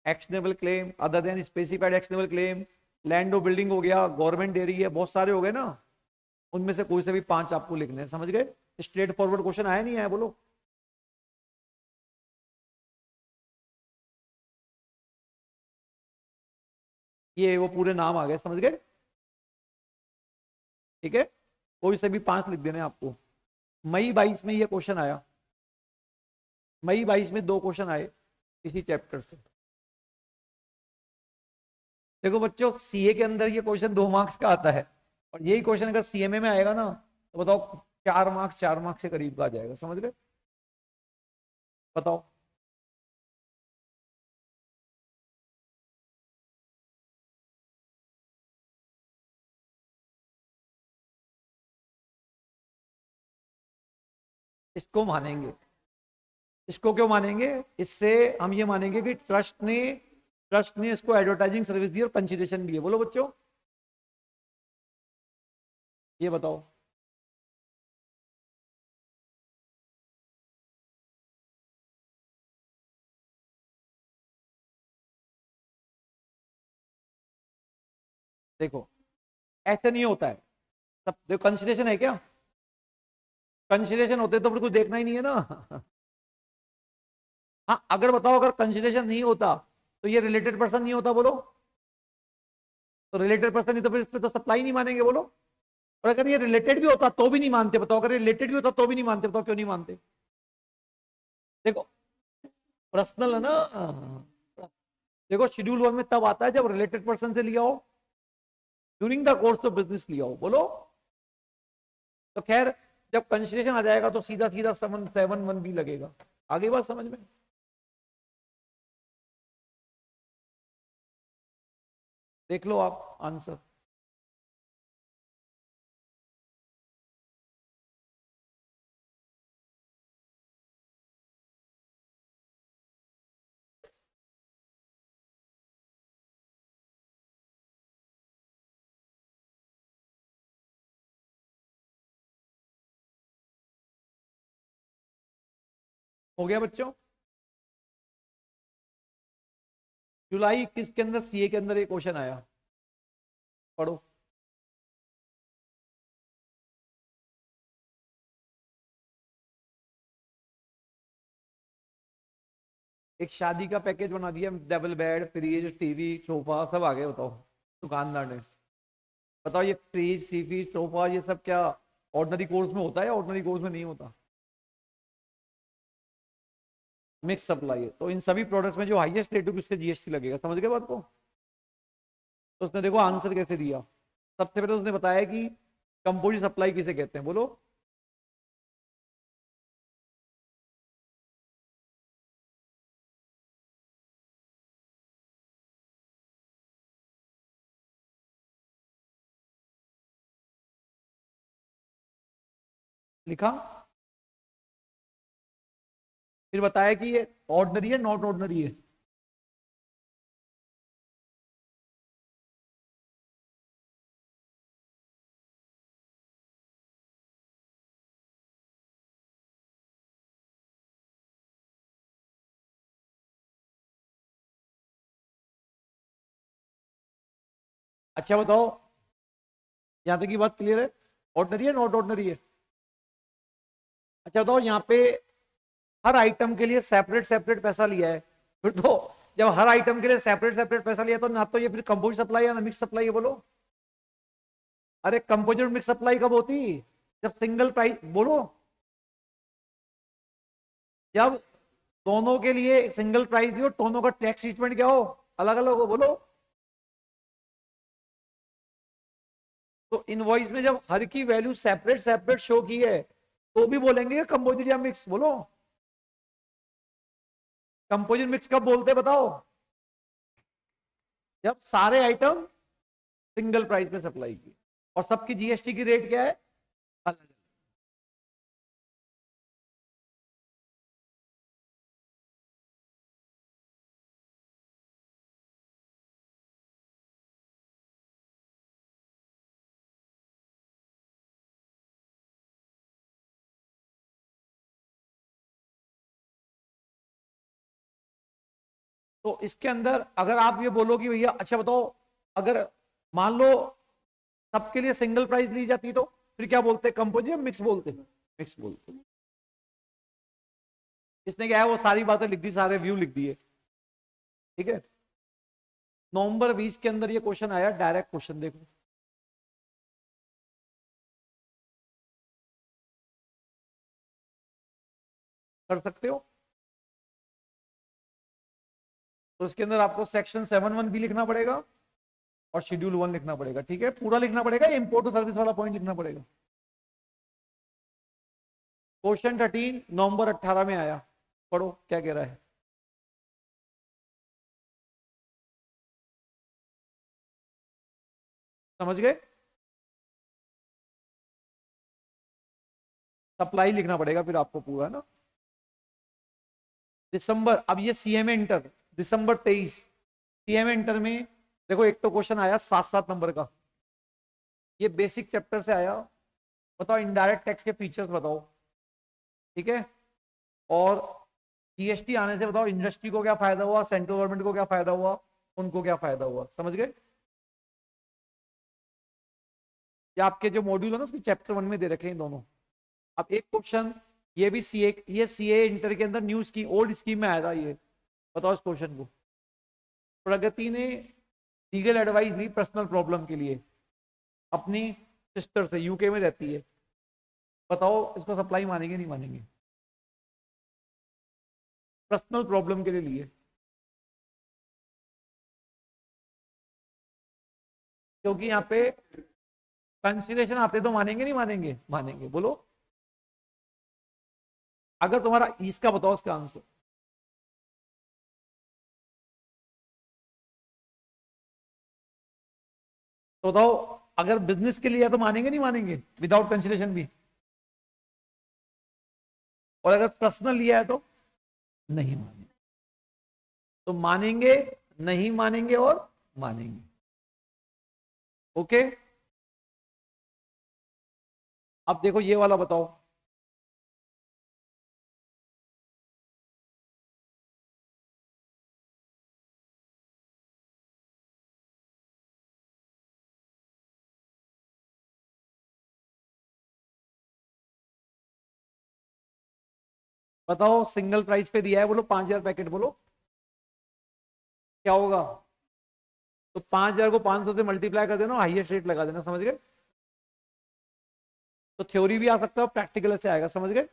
actionable claim other than specified actionable claim, land और बिल्डिंग हो गया, गवर्नमेंट दे रही है, बहुत सारे हो गए ना, उनमें से कोई से भी 5 आपको लिखने हैं, समझ गए। स्ट्रेट फॉरवर्ड क्वेश्चन आया नहीं आया, बोलो। ये वो पूरे नाम आ गए, समझ गए, ठीक है। कोई से भी 5 लिख देने आपको। मई 22 में ये क्वेश्चन आया, मई 22 में 2 क्वेश्चन आए इसी चैप्टर से। देखो बच्चों, सीए के अंदर ये क्वेश्चन 2 मार्क्स का आता है, और यही क्वेश्चन अगर सीएमए में आएगा ना तो बताओ 4 मार्क्स, 4 मार्क्स से करीब का आ जाएगा, समझ रहे? बताओ। इसको मानेंगे, इसको क्यों मानेंगे? इससे हम ये मानेंगे कि ट्रस्ट ने इसको एडवर्टाइजिंग सर्विस दी और कंसिडरेशन भी है। बोलो बच्चों, ये बताओ। देखो ऐसे नहीं होता है सब। देखो कंसिडरेशन है क्या? कंसिडरेशन होते तो फिर कुछ देखना ही नहीं है ना। हाँ, अगर बताओ अगर कंसिडरेशन नहीं होता तो ये रिलेटेड पर्सन नहीं होता, बोलो। तो रिलेटेड पर्सन नहीं तो फिर तो सप्लाई नहीं मानेंगे, बोलो। और अगर ये रिलेटेड भी होता तो भी नहीं मानते, बताओ। अगर रिलेटेड भी होता तो भी नहीं मानते, बताओ क्यों नहीं मानते? देखो पर्सनल है ना। देखो शेड्यूल 1 में तब आता है जब रिलेटेड पर्सन से लिया हो, during the course of business लिया हो, बोलो। तो खैर, जब कंसिडरेशन आ जाएगा तो सीधा सीधा 7-1 भी लगेगा। आगे बात समझ में? देख लो आप आंसर। हो गया बच्चों? जुलाई 21 के अंदर सीए के अंदर एक क्वेश्चन आया, पढ़ो। एक शादी का पैकेज बना दिया, double bed, fridge, TV, sofa सब आ गए, बताओ दुकानदार ने। बताओ ये फ्रिज, सीवी, सोफा ये सब क्या ऑर्डिनरी कोर्स में होता है या ऑर्डिनरी कोर्स में नहीं होता? मिक्स सप्लाई है, तो इन सभी प्रोडक्ट्स में जो हाईएस्ट रेट होगी उससे जीएसटी लगेगा, समझ गए बात को? तो उसने देखो आंसर कैसे दिया। सबसे पहले उसने बताया कि कंपोजिट सप्लाई किसे कहते हैं, बोलो। लिखा? फिर बताया कि ये ऑर्डिनरी है, नॉट ऑर्डिनरी है। अच्छा बताओ, यहां तक की बात क्लियर है? ऑर्डिनरी है, नॉट ऑर्डिनरी है? अच्छा बताओ, यहाँ पे हर आइटम के लिए सेपरेट सेपरेट पैसा लिया है, फिर तो जब हर आइटम के लिए सेपरेट सेपरेट पैसा लिया तो ना तो ये फिर कंपोजिट सप्लाई है ना मिक्स सप्लाई है, बोलो। अरे कंपोजिट मिक्स सप्लाई कब होती? जब सिंगल प्राइस, बोलो। जब दोनों के लिए सिंगल प्राइस दियो, दोनों का टैक्स ट्रीटमेंट क्या हो, अलग अलग हो, बोलो। तो इनवॉइस में जब हर की वैल्यू सेपरेट सेपरेट शो की है तो भी बोलेंगे कंपोजिट या मिक्स, बोलो। कंपोजिट मिक्स कब बोलते हैं बताओ? जब सारे आइटम सिंगल प्राइस पे सप्लाई की और सबकी जीएसटी की रेट क्या है, अलग। तो इसके अंदर अगर आप ये बोलो कि भैया अच्छा बताओ, अगर मान लो सबके लिए सिंगल प्राइस ली जाती तो फिर क्या बोलते, कंपोजिट या मिक्स बोलते? मिक्स बोलते। इसने क्या है वो सारी बातें लिख दी, सारे व्यू लिख दिए, ठीक है। नवंबर 20 के अंदर ये क्वेश्चन आया, डायरेक्ट क्वेश्चन देखो। कर सकते हो। तो इसके अंदर आपको सेक्शन 7(1) भी लिखना पड़ेगा और शेड्यूल 1 लिखना पड़ेगा। ठीक है, पूरा लिखना पड़ेगा, इंपोर्ट सर्विस वाला पॉइंट लिखना पड़ेगा। क्वेश्चन 13 नवंबर 18 में आया, पढ़ो क्या कह रहा है। समझ गए? सप्लाई लिखना पड़ेगा फिर आपको पूरा ना। दिसंबर, अब ये सीएमए इंटर दिसंबर 23, सीएमए इंटर में देखो एक तो क्वेश्चन आया 7-7 नंबर का, ये बेसिक चैप्टर से आया। बताओ इनडायरेक्ट टैक्स के फीचर्स बताओ। ठीक है, और जीएसटी आने से बताओ इंडस्ट्री को क्या फायदा हुआ, सेंट्रल गवर्नमेंट को क्या फायदा हुआ, उनको क्या फायदा हुआ। समझ गए? ये आपके जो मॉड्यूल है ना उसके चैप्टर 1 में दे रखे हैं दोनों। अब एक क्वेश्चन ये भी सीए, ये सीए इंटर के अंदर न्यू स्कीम ओल्ड स्कीम में आया था ये। बताओ इस क्वेश्चन को। प्रगति ने लीगल एडवाइस ली पर्सनल प्रॉब्लम के लिए अपनी सिस्टर से, यूके में रहती है। बताओ इसको सप्लाई मानेंगे नहीं मानेंगे? पर्सनल प्रॉब्लम के लिए लिए, क्योंकि यहाँ पे कंसिडरेशन आते तो मानेंगे नहीं मानेंगे? मानेंगे, बोलो। अगर तुम्हारा इसका बताओ इसका आंसर। तो बताओ अगर बिजनेस के लिए है तो मानेंगे नहीं मानेंगे विदाउट कंसिडरेशन भी? और अगर पर्सनल लिया है तो नहीं मानेंगे। तो मानेंगे, नहीं मानेंगे और मानेंगे। ओके, अब देखो ये वाला बताओ। बताओ सिंगल प्राइस पे दिया है, बोलो 5,000 पैकेट, बोलो क्या होगा। तो 5,000 को 500 से मल्टीप्लाई कर देना, हाईएस्ट रेट लगा देना। समझ गए? तो थ्योरी भी आ सकता है, प्रैक्टिकल से आएगा। समझ गए?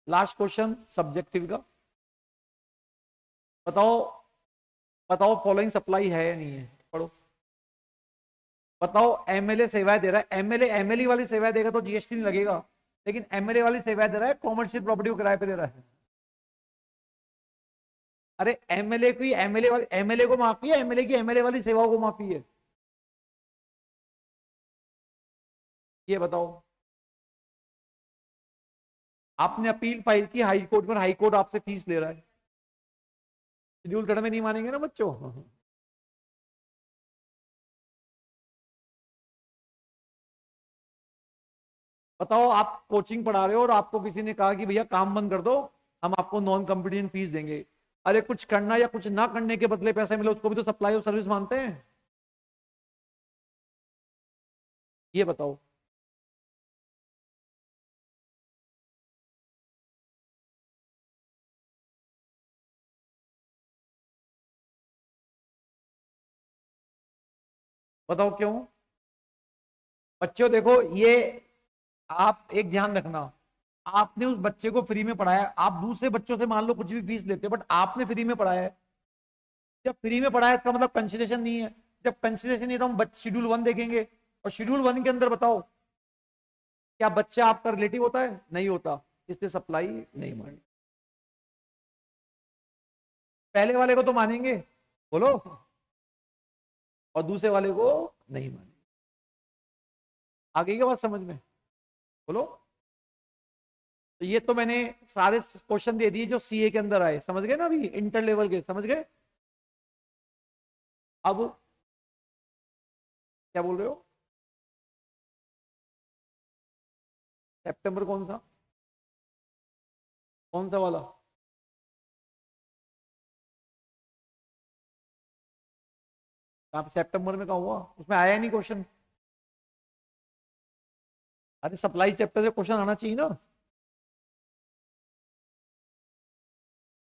लास्ट क्वेश्चन सब्जेक्टिव का। बताओ, बताओ फॉलोइंग सप्लाई है या नहीं है, पढ़ो। बताओ एमएलए सेवाएं दे रहा है, एमएलए एमएलए वाली सेवाएं देगा तो जीएसटी नहीं लगेगा, लेकिन एमएलए वाली सेवाएं दे रहा है, कॉमर्शियल प्रॉपर्टी को किराए पे दे रहा है। अरे एमएलए की एमएलए वाली, एमएलए को माफी है, एमएलए की एमएलए वाली सेवाओं को माफी है, ये बताओ। आपने अपील फाइल की हाई कोर्ट में, हाई कोर्ट आपसे फीस ले रहा है, शेड्यूल थर्ड में नहीं मानेंगे ना बच्चों। बताओ आप कोचिंग पढ़ा रहे हो और आपको किसी ने कहा कि भैया काम बंद कर दो, हम आपको नॉन कंपटीशन फीस देंगे। अरे कुछ करना या कुछ ना करने के बदले पैसे मिले, उसको भी तो सप्लाई ऑफ सर्विस मानते हैं। ये बताओ। बताओ क्यों? बच्चों देखो ये, आप एक ध्यान रखना, आपने उस बच्चे को फ्री में पढ़ाया, आप दूसरे बच्चों से मान लो कुछ भी फीस लेते हो, बट आपने फ्री में पढ़ाया है। जब फ्री में पढ़ाया इसका मतलब कंसिडरेशन नहीं है। जब कंसिडरेशन नहीं है तो हम शेड्यूल 1 देखेंगे, और शेड्यूल 1 के अंदर बताओ क्या बच्चा आपका रिलेटिव होता है? नहीं होता, इसलिए सप्लाई नहीं मानी। पहले वाले को तो मानेंगे, बोलो, और दूसरे वाले को नहीं मानेंगे। आगे की बात समझ में, बोलो। तो ये तो मैंने सारे क्वेश्चन दे दिए जो सीए के अंदर आए, समझ गए ना, अभी इंटर लेवल के, समझ गए? अब क्या बोल रहे हो? सितंबर कौन सा, कौन सा वाला? आप सितंबर में कहा हुआ, उसमें आया नहीं क्वेश्चन। अरे सप्लाई चैप्टर से क्वेश्चन आना चाहिए ना,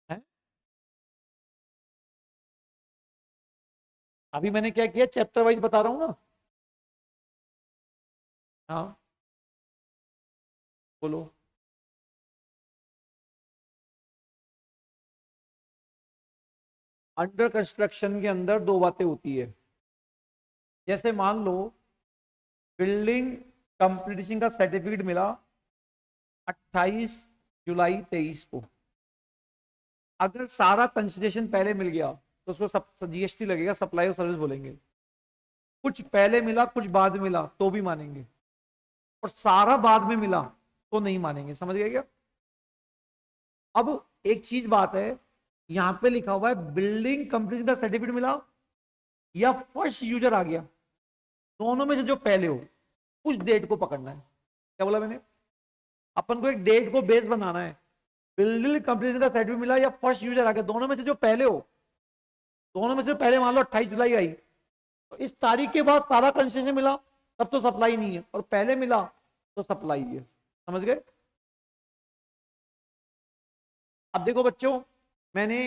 है? अभी मैंने क्या किया, चैप्टर वाइज बता रहा हूँ ना। हाँ, बोलो। अंडर कंस्ट्रक्शन के अंदर दो बातें होती है। जैसे मान लो बिल्डिंग कंप्लीशन का सर्टिफिकेट मिला 28 जुलाई 23 को। अगर सारा कंसिडरेशन पहले मिल गया तो उसको सब जीएसटी लगेगा, सप्लाई और सर्विस बोलेंगे। कुछ पहले मिला कुछ बाद में मिला तो भी मानेंगे, और सारा बाद में मिला तो नहीं मानेंगे। समझ गए क्या? अब एक चीज बात है, यहां पे लिखा हुआ है बिल्डिंग कंप्लीशन का सर्टिफिकेट मिला या फर्स्ट यूजर आ गया, दोनों में से जो पहले हो उस डेट को पकड़ना है। क्या बोला मैंने? अपन को एक डेट को बेस बनाना है। बिल्डिंग कंप्लीशन का सर्टिफिकेट मिला या फर्स्ट यूजर आ गया, दोनों में से जो पहले हो, दोनों में से पहले मान लो 28 जुलाई आई, तो इस तारीख के बाद सारा कंसेशन मिला तब तो सप्लाई नहीं है, और पहले मिला तो सप्लाई है। समझ गए? अब देखो बच्चों, मैंने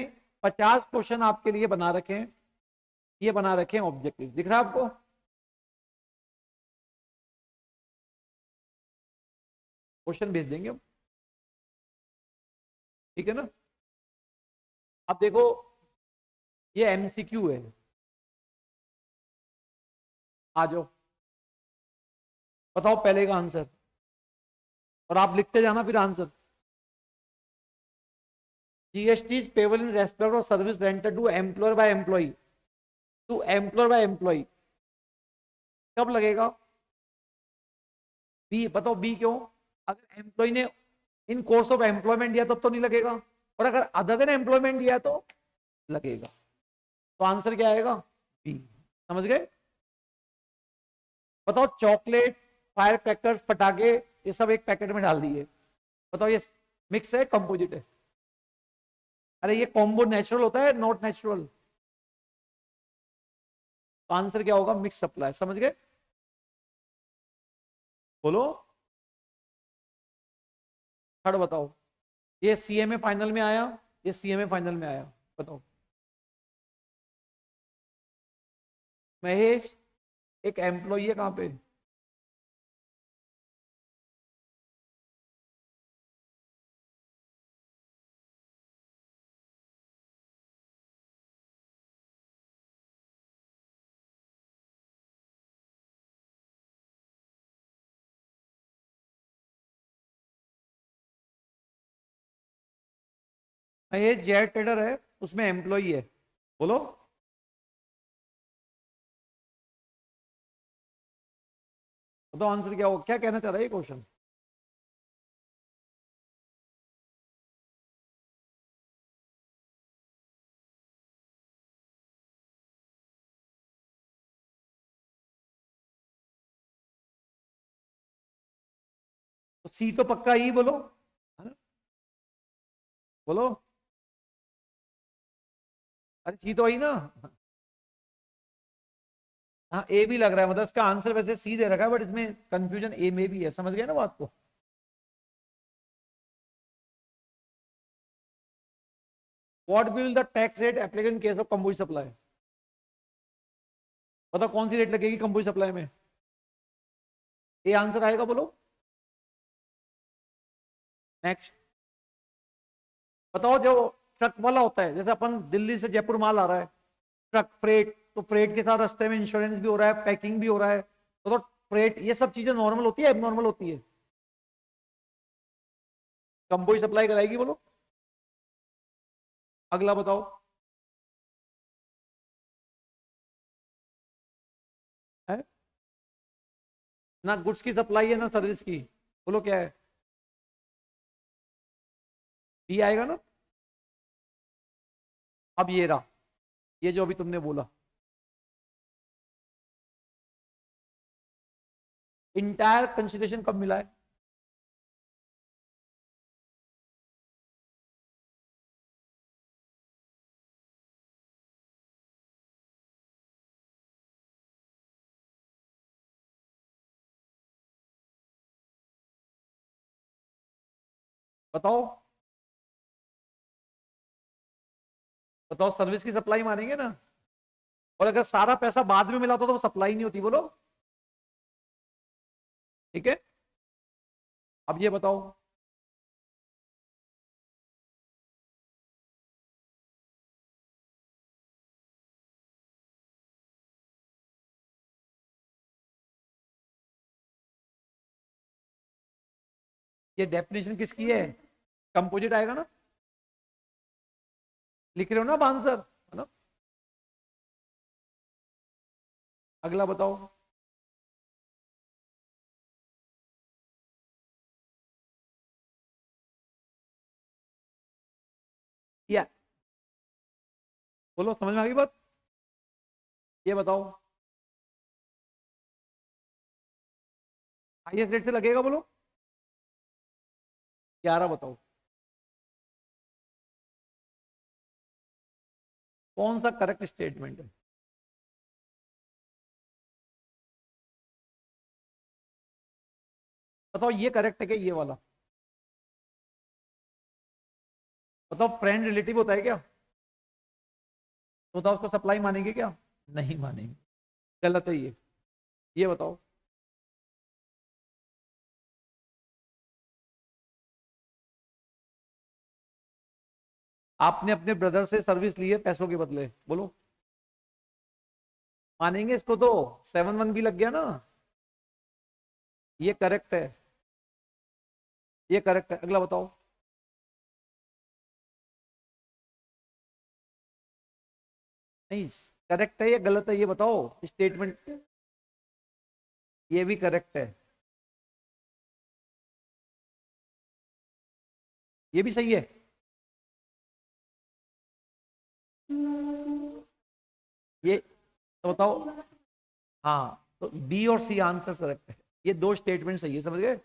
50 क्वेश्चन आपके लिए बना रखे हैं। ये बना रखे हैं ऑब्जेक्टिव, दिख रहा है आपको? क्वेश्चन भेज देंगे हम, ठीक है ना? अब देखो ये एमसीक्यू है, आ जाओ बताओ पहले का आंसर, और आप लिखते जाना फिर answer. GST is payable in respect of service rendered to employer by employee, to employer by employee. कब लगेगा? बी बताओ, बी क्यों? अगर एम्प्लॉय ने इन कोर्स ऑफ एम्प्लॉयमेंट दिया तब तो नहीं लगेगा, और अगर अदर देन एम्प्लॉयमेंट दिया तो लगेगा। तो आंसर क्या आएगा? बी। समझ गए? बताओ चॉकलेट, फायर क्रैकर्स, पटाखे, ये सब एक पैकेट में डाल दिए, बताओ ये मिक्स है कंपोजिट है? अरे ये कॉम्बो नेचुरल होता है, नॉट नेचुरल। तो आंसर क्या होगा? Mix supply. समझ गए? बोलो। थर्ड बताओ। ये सीएमए फाइनल में आया, ये सीएमए फाइनल में आया, बताओ। महेश एक एम्प्लॉई है कहां पे? महेश जेट ट्रेडर है, उसमें एम्प्लॉई है, बोलो। बताओ आंसर क्या हो, क्या कहना चाह रहा है ये क्वेश्चन? तो सी तो पक्का ही बोलो, है ना? बोलो। अरे सी तो आई ना। हाँ ए भी लग रहा है, मतलब इसका आंसर वैसे सी दे रखा है, बट इसमें कंफ्यूजन ए में भी है। समझ गए ना बात को? What will the tax rate application in case of composite supply? बताओ कौन सी रेट लगेगी कंबोज सप्लाई में? ए आंसर आएगा, बोलो। नेक्स्ट बताओ, जो ट्रक वाला होता है, जैसे अपन दिल्ली से जयपुर माल आ रहा है, ट्रक फ्रेट, तो फ्रेट के साथ रास्ते में इंश्योरेंस भी हो रहा है, पैकिंग भी हो रहा है, तो फ्रेट ये सब चीजें नॉर्मल होती है एबनॉर्मल होती है? कंबोज सप्लाई कराएगी, बोलो। अगला बताओ। है ना गुड्स की सप्लाई है ना सर्विस की, बोलो क्या है? बी आएगा ना? अब ये रहा, ये जो अभी तुमने बोला, इंटायर कंसिडरेशन कब मिला है? बताओ। बताओ सर्विस की सप्लाई मानेंगे ना? और अगर सारा पैसा बाद में मिला तो वो सप्लाई नहीं होती, बोलो। ठीक है? अब ये बताओ, ये डेफिनेशन किसकी है? कंपोजिट आएगा ना, लिख रहे हो ना आप आंसर, है ना? अगला बताओ, या बोलो, समझ में आ गई बात? ये बताओ, हाईएस्ट रेट से लगेगा, बोलो 11 बताओ, कौन सा करेक्ट स्टेटमेंट है? बताओ ये करेक्ट है क्या, ये वाला? बताओ फ्रेंड रिलेटिव होता है क्या? तो बताओ उसको सप्लाई मानेंगे क्या? नहीं मानेंगे, गलत है ये बताओ। आपने अपने ब्रदर से सर्विस ली है पैसों के बदले, बोलो मानेंगे इसको? तो 7-1 भी लग गया ना, ये करेक्ट है, ये करेक्ट है। अगला बताओ, नहीं करेक्ट है या गलत है, ये बताओ स्टेटमेंट। ये भी करेक्ट है, ये भी सही है, ये तो बताओ। हाँ तो बी और सी आंसर करेक्ट है, ये दो स्टेटमेंट सही है, समझ गए?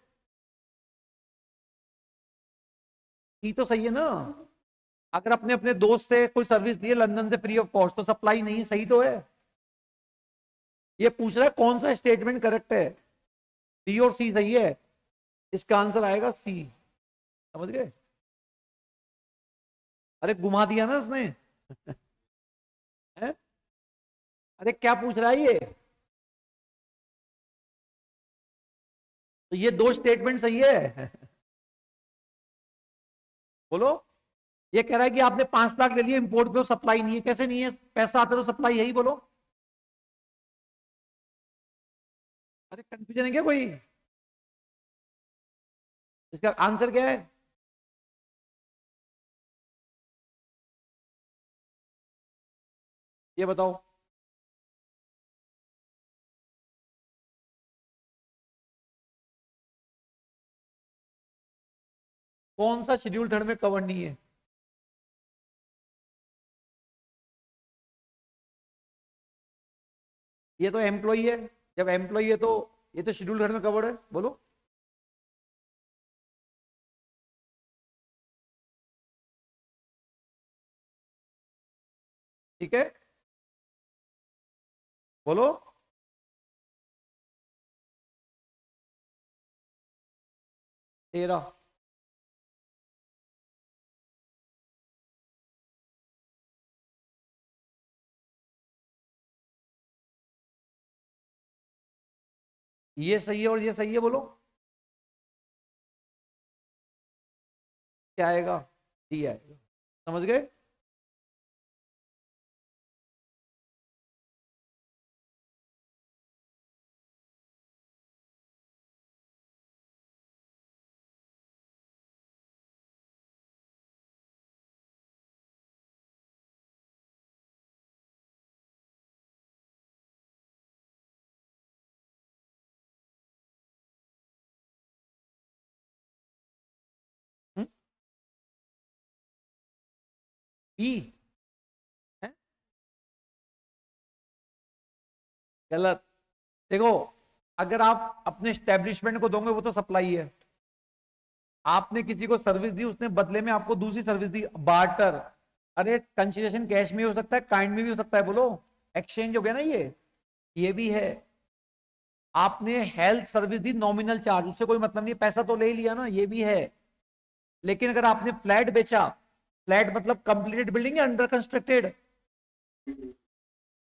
सी तो सही है ना, अगर अपने अपने दोस्त से कोई सर्विस ली है लंदन से फ्री ऑफ कॉस्ट तो सप्लाई नहीं, सही तो है। ये पूछ रहा है कौन सा स्टेटमेंट करेक्ट है, बी और सी सही है, इसका आंसर आएगा सी, समझ गए? अरे घुमा दिया ना इसने है? अरे क्या पूछ रहा है ये? तो ये दो स्टेटमेंट सही है बोलो, ये कह रहा है कि आपने 5 लाख ले लिए इंपोर्ट पे, सप्लाई नहीं है, कैसे नहीं है? पैसा आता तो सप्लाई है ही, बोलो। अरे कंफ्यूजन है क्या कोई? इसका आंसर क्या है? ये बताओ, कौन सा शेड्यूल थर्ड में कवर नहीं है? ये तो एम्प्लॉई है, जब एम्प्लॉई है तो ये तो शेड्यूल थर्ड में कवर्ड है, बोलो। ठीक है, बोलो। 13। ये सही है और ये सही है, बोलो क्या आएगा? डी आएगा, समझ गए? बी है गलत। देखो, अगर आप अपने स्टैब्लिशमेंट को दोगे वो तो सप्लाई है, आपने किसी को सर्विस दी, उसने बदले में आपको दूसरी सर्विस दी, बार्टर। अरे कंसिडरेशन कैश में हो सकता है, काइंड में भी हो सकता है, बोलो एक्सचेंज हो गया ना ये भी है। आपने हेल्थ सर्विस दी नॉमिनल चार्ज, उससे कोई मतलब नहीं, पैसा तो ले ही लिया ना, ये भी है। लेकिन अगर आपने फ्लैट बेचा, फ्लैट मतलब कंप्लीटेड बिल्डिंग या अंडर कंस्ट्रक्टेड,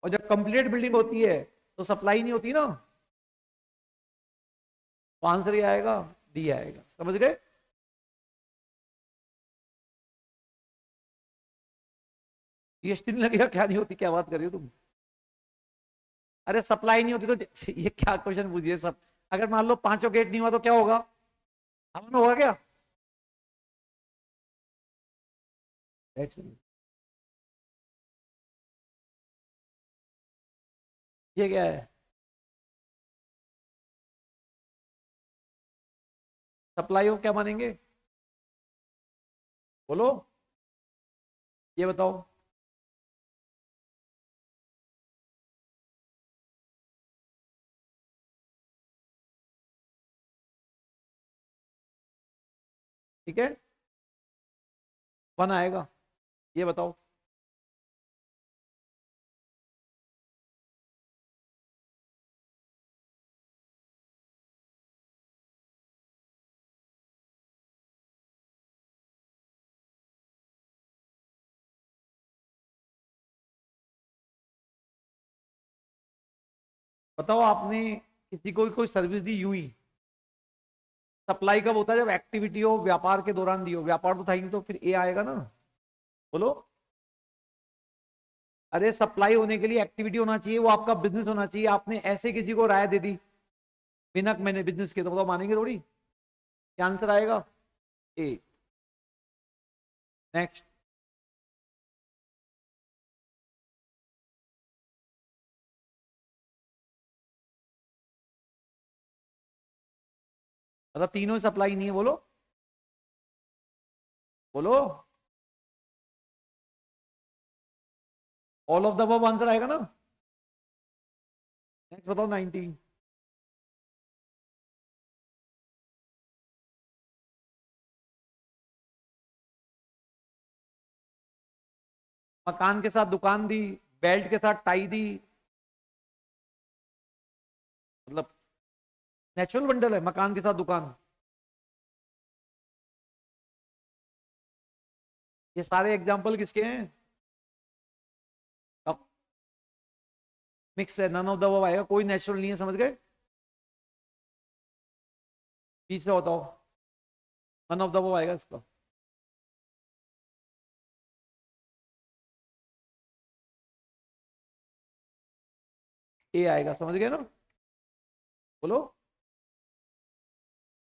और जब कंप्लीटेड बिल्डिंग होती है तो सप्लाई नहीं होती ना, तो आंसर ये आएगा डी आएगा, समझ गए। जीएसटी नहीं लगेगा, क्या नहीं होती, क्या बात कर रही हो तुम। अरे सप्लाई नहीं होती तो ये क्या क्वेश्चन पूछिए सब। अगर मान लो पांचों गेट नहीं हुआ तो क्या होगा, हवन होगा क्या। ये क्या है, सप्लाई हो क्या मानेंगे, बोलो, ये बताओ। ठीक है, वन आएगा, ये बताओ। बताओ आपने किसी को कोई सर्विस दी यूं ही, सप्लाई कब होता है, जब एक्टिविटी हो, व्यापार के दौरान दी हो, व्यापार तो था ही नहीं तो फिर ए आएगा ना, बोलो। अरे सप्लाई होने के लिए एक्टिविटी होना चाहिए, वो आपका बिजनेस होना चाहिए, आपने ऐसे किसी को राय दे दी बिना मैंने बिजनेस के, तो बताओ मानेंगे थोड़ी। क्या आंसर आएगा, ए। नेक्स्ट। मतलब तीनों सप्लाई नहीं है, बोलो बोलो। All of the above answer आएगा ना। नेक्स्ट बताओ 19। मकान के साथ दुकान दी, बेल्ट के साथ टाई दी, मतलब नेचुरल बंडल है मकान के साथ दुकान। ये सारे एग्जाम्पल किसके हैं, अब मिक्स है, नन ऑफ द अबव आएगा, कोई नेचुरल नहीं है, समझ गए। तीसरा बताओ, नन ऑफ द अबव आएगा इसका। ए आएगा, समझ गए ना, बोलो।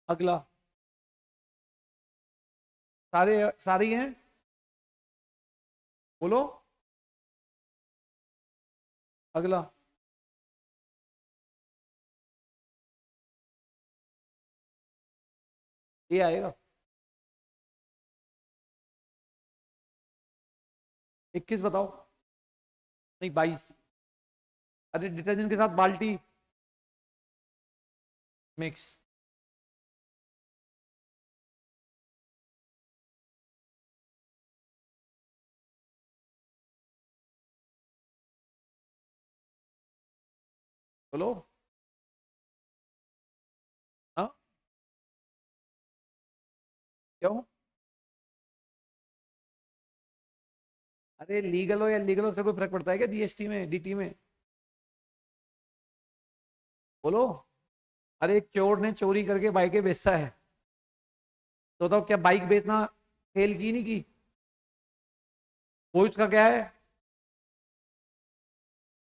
अगला, सारे सारे ही हैं, बोलो। अगला, ए आएगा। 21 बताओ, नहीं 22। अरे डिटर्जेंट के साथ बाल्टी, मिक्स। बोलो। हाँ, क्यों। अरे लीगल हो या लीगल हो से कोई फर्क पड़ता है क्या, जीएसटी में, डीटी में, बोलो। अरे एक चोर ने चोरी करके बाइकें बेचता है, तो बताओ क्या बाइक बेचना फेल की नहीं की, वो उसका क्या है,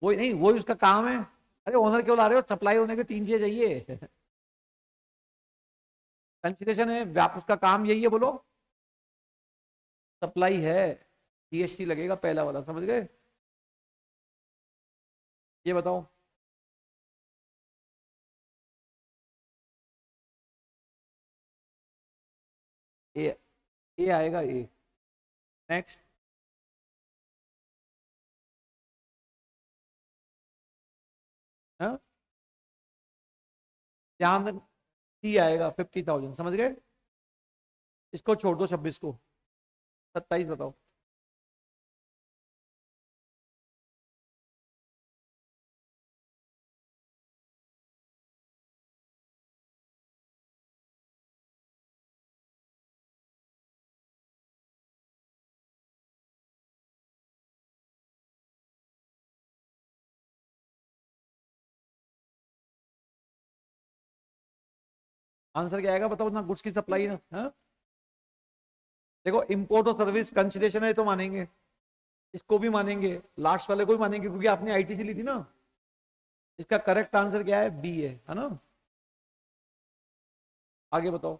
वो नहीं, वो उसका काम है। अरे ओनर क्यों ला रहे हो, सप्लाई होने के तीन चीजें चाहिए। कंसिडरेशन है, उसका काम यही है, बोलो। सप्लाई है, जीएसटी लगेगा पहला वाला, समझ गए। ये बताओ, ए, ए आएगा, ए। नेक्स्ट। हाँ, ध्यान, सी आएगा 50,000, समझ गए। इसको छोड़ दो 26 को, 27 बताओ। आंसर क्या आएगा बताओ ना, गुड्स की सप्लाई ना, हाँ? देखो इंपोर्ट और सर्विस कंसिडरेशन है तो मानेंगे, इसको भी मानेंगे, लास्ट वाले को भी मानेंगे क्योंकि आपने आईटीसी ली थी ना। इसका करेक्ट आंसर क्या है, बी है ना। आगे बताओ।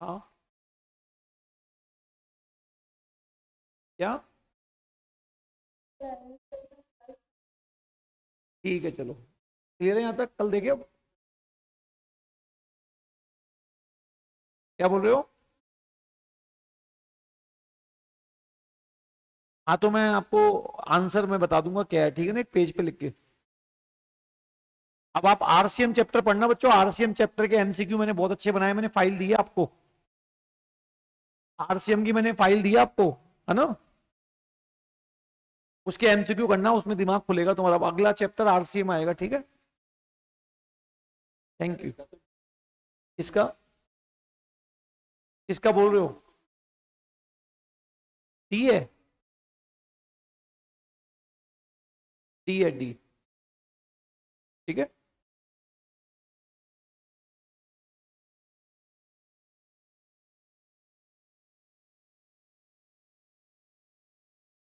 हाँ क्या, ठीक है चलो, क्लियर है यहाँ तक, कल देखे अब। क्या बोल रहे हो? हाँ तो मैं आपको आंसर मैं बता दूंगा क्या है, ठीक है ना, एक पेज पे लिख के। अब आप आरसीएम चैप्टर पढ़ना बच्चों, आरसीएम चैप्टर के एमसीक्यू मैंने बहुत अच्छे बनाए, मैंने फाइल दी है आपको, आरसीएम की मैंने फाइल दी है आपको, है ना। उसके एमसीक्यू करना, उसमें दिमाग खुलेगा तुम्हारा, अब अगला चैप्टर आरसीएम आएगा, ठीक है। Thank you. किसका, किसका बोल रहे हो? डी है, डी है डी, ठीक है।